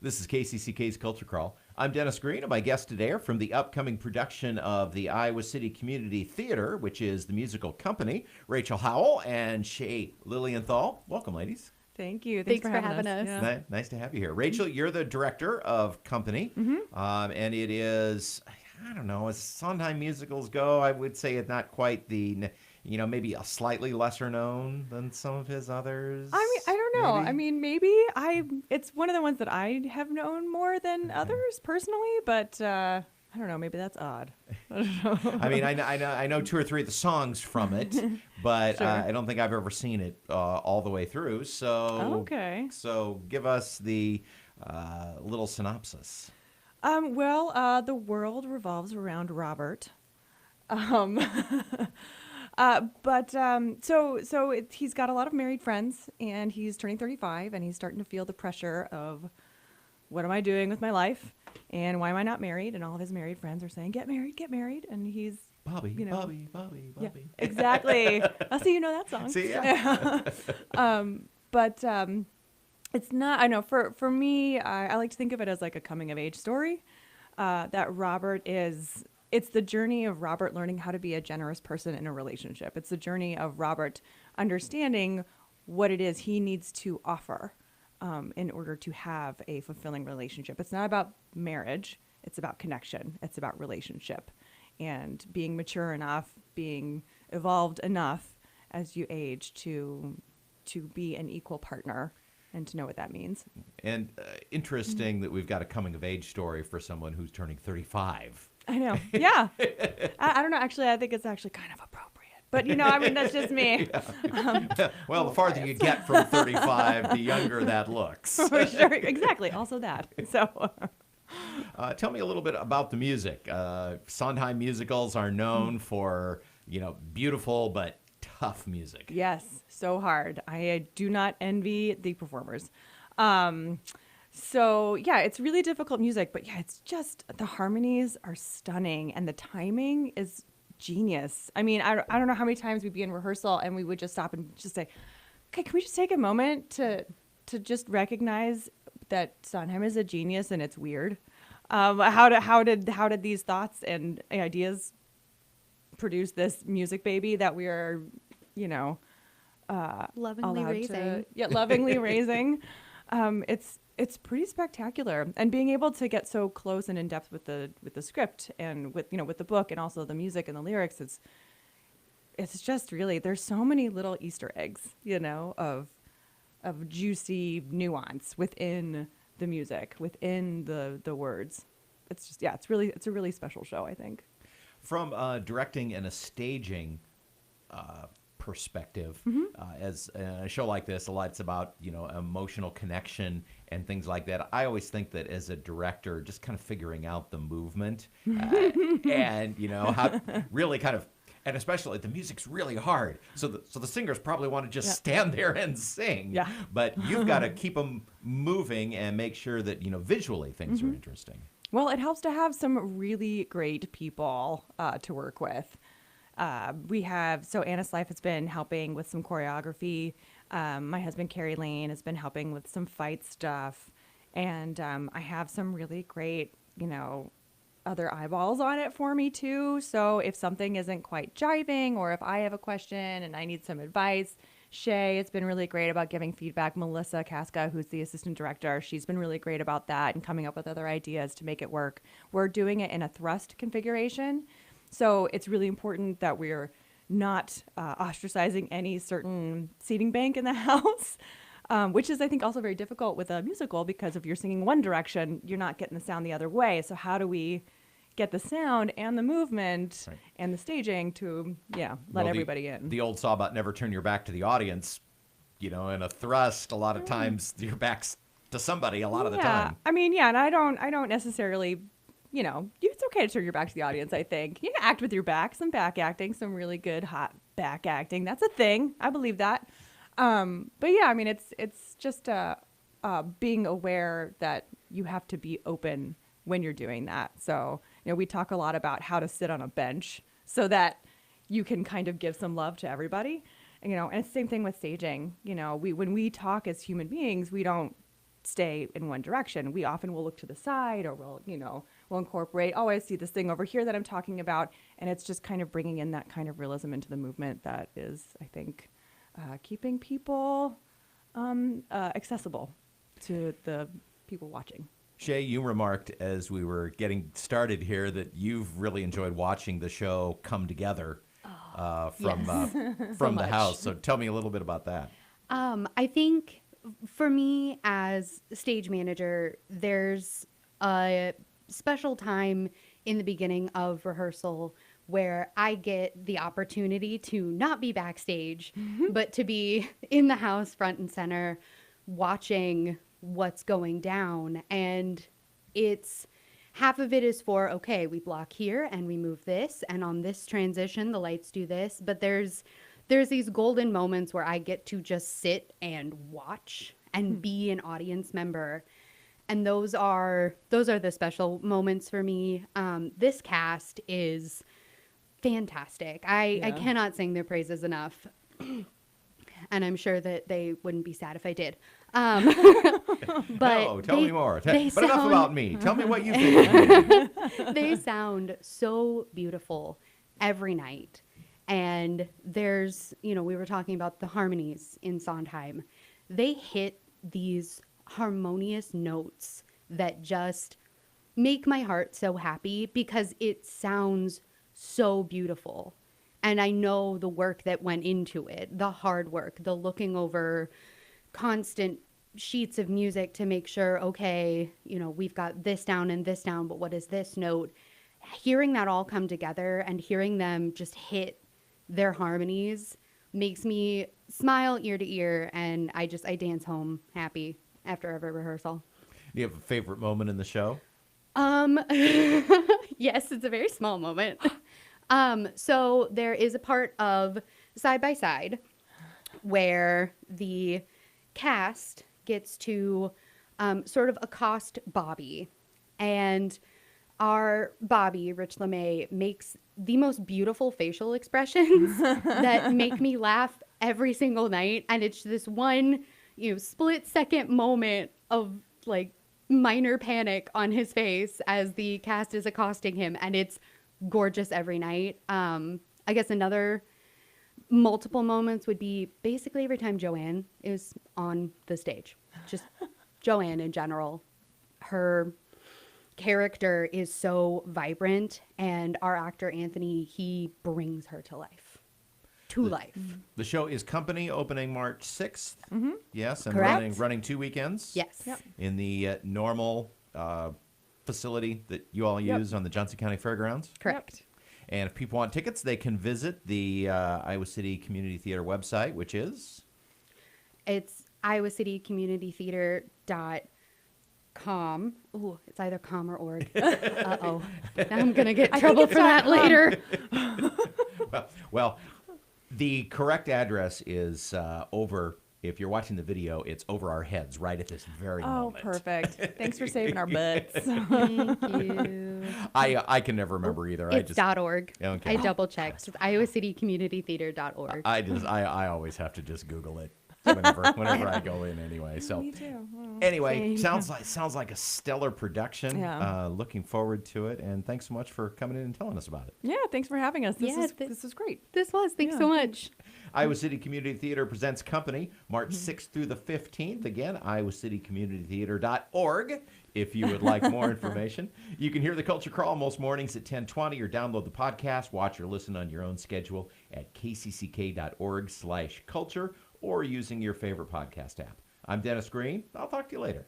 This is KCCK's Culture Crawl. I'm Dennis Green, and my guests today are from the upcoming production of the Iowa City Community Theater, which is the musical company, Rachel Howell and Shay Lilienthal. Welcome, ladies. Thank you. Thanks for having us. Yeah. Nice to have you here. Rachel, you're the director of Company, and it is, I don't know, as Sondheim musicals go, I would say it's not quite the, maybe a slightly lesser known than some of his others. I mean, I don't know. maybe? I mean, maybe it's one of the ones that I have known more than others personally, but I don't know. Maybe that's odd. I don't know. I mean, I know two or three of the songs from it, but Sure. I don't think I've ever seen it all the way through. So, Okay. So give us the little synopsis. The world revolves around Robert. Um, he's got a lot of married friends, and he's turning 35, and he's starting to feel the pressure of, what am I doing with my life, and why am I not married? And all of his married friends are saying, get married, and he's Bobby, you know, Bobby. yeah, exactly. I see you know that song. See, yeah. It's not. I know for me, I like to think of it as like a coming of age story. That Robert is. It's the journey of Robert learning how to be a generous person in a relationship. It's the journey of Robert understanding what it is he needs to offer in order to have a fulfilling relationship. It's not about marriage. It's about connection. It's about relationship and being mature enough, being evolved enough as you age to be an equal partner and to know what that means. And interesting that we've got a coming of age story for someone who's turning 35. I know. Yeah. I don't know. Actually, I think it's actually kind of appropriate. But, I mean, that's just me. Well, the farther you get from 35, the younger that looks. For sure. Exactly. Also that. So. Tell me a little bit about the music. Sondheim musicals are known for, beautiful but tough music. Yes. So hard. I do not envy the performers. It's really difficult music, but it's just the harmonies are stunning and the timing is genius. I mean, I don't know how many times we'd be in rehearsal and we would just stop and just say, okay, can we just take a moment to just recognize that Sondheim is a genius and it's weird. How did these thoughts and ideas produce this music baby that we are, Lovingly raising. Lovingly raising. It's pretty spectacular, and being able to get so close and in depth with the script and with the book and also the music and the lyrics, it's just really, there's so many little Easter eggs, of juicy nuance within the music, within the words. It's just it's a really special show, I think. From directing and a staging perspective, as a show like this, a lot's about emotional connection and things like that. I always think that as a director, just kind of figuring out the movement and how really kind of, and especially the music's really hard, so the singers probably want to just stand there and sing. Yeah. But you've got to keep them moving and make sure that visually things are interesting. Well, it helps to have some really great people to work with. Anna's Life has been helping with some choreography. My husband, Carrie Lane, has been helping with some fight stuff. And I have some really great, other eyeballs on it for me too. So if something isn't quite jiving, or if I have a question and I need some advice, Shay has been really great about giving feedback. Melissa Casca, who's the assistant director, she's been really great about that and coming up with other ideas to make it work. We're doing it in a thrust configuration. So it's really important that we're not ostracizing any certain seating bank in the house, which is, I think, also very difficult with a musical, because if you're singing one direction, you're not getting the sound the other way. So how do we get the sound and the movement and the staging to, let everybody in? The old saw about never turn your back to the audience, in a thrust, a lot of times your back's to somebody a lot of the time. I mean, and I don't necessarily, it's okay to turn your back to the audience, I think. You can act with your back, some back acting, some really good hot back acting. That's a thing. I believe that. It's just being aware that you have to be open when you're doing that. So, we talk a lot about how to sit on a bench so that you can kind of give some love to everybody. And it's the same thing with staging. When we talk as human beings, we don't stay in one direction. We often will look to the side, or we'll incorporate, oh, I see this thing over here that I'm talking about. And it's just kind of bringing in that kind of realism into the movement that is, I think, keeping people accessible to the people watching. Shay, you remarked as we were getting started here that you've really enjoyed watching the show come together from the house. So tell me a little bit about that. I think for me as stage manager, there's a special time in the beginning of rehearsal where I get the opportunity to not be backstage, but to be in the house front and center watching what's going down. And it's half of it is for, okay, we block here and we move this, and on this transition the lights do this, but there's these golden moments where I get to just sit and watch and be an audience member, and those are the special moments for me. This cast is fantastic. I cannot sing their praises enough. And I'm sure that they wouldn't be sad if I did. But no, tell me more. But enough sound... about me. Tell me what you think. They sound so beautiful every night. And there's, we were talking about the harmonies in Sondheim. They hit these harmonious notes that just make my heart so happy because it sounds so beautiful. And I know the work that went into it, the hard work, the looking over constant sheets of music to make sure, okay, we've got this down and this down, but what is this note? Hearing that all come together and hearing them just hit their harmonies makes me smile ear to ear, and I dance home happy after every rehearsal. Do you have a favorite moment in the show? Yes, it's a very small moment. So there is a part of Side by Side where the cast gets to sort of accost Bobby, and our Bobby, Rich LeMay, makes the most beautiful facial expressions that make me laugh every single night. And it's this one, split second moment of like minor panic on his face as the cast is accosting him. And it's gorgeous every night. I guess another multiple moments would be basically every time Joanne is on the stage. Just Joanne in general. Her character is so vibrant, and our actor Anthony, he brings her to life. The show is Company, opening March 6th. Mm-hmm. Yes, and Correct. running 2 weekends. Yes. Yep. In the normal facility that you all use on the Johnson County Fairgrounds. Correct. And if people want tickets, they can visit the Iowa City Community Theater website, which is? It's iowacitykcommunitytheater.com. Ooh, it's either com or org. Uh-oh. Now I'm going to get in trouble for that later. Well, the correct address is over. If you're watching the video, it's over our heads right at this very moment. Oh, perfect. Thanks for saving our butts. Thank you. I can never remember either. It's .org. Okay. I double checked. It's iowacitykcommunitytheater.org. I always have to just Google it whenever I go in anyway. So Me too. anyway, Same. sounds like a stellar production. Yeah. Looking forward to it, and thanks so much for coming in and telling us about it. Yeah, thanks for having us. This is great. Thanks so much. Iowa City Community Theater presents Company, March 6th through the 15th. Again, iowacitykcommunitytheater.org if you would like more information. You can hear the Culture Crawl most mornings at 10:20 or download the podcast, watch or listen on your own schedule at kcck.org/culture or using your favorite podcast app. I'm Dennis Green. I'll talk to you later.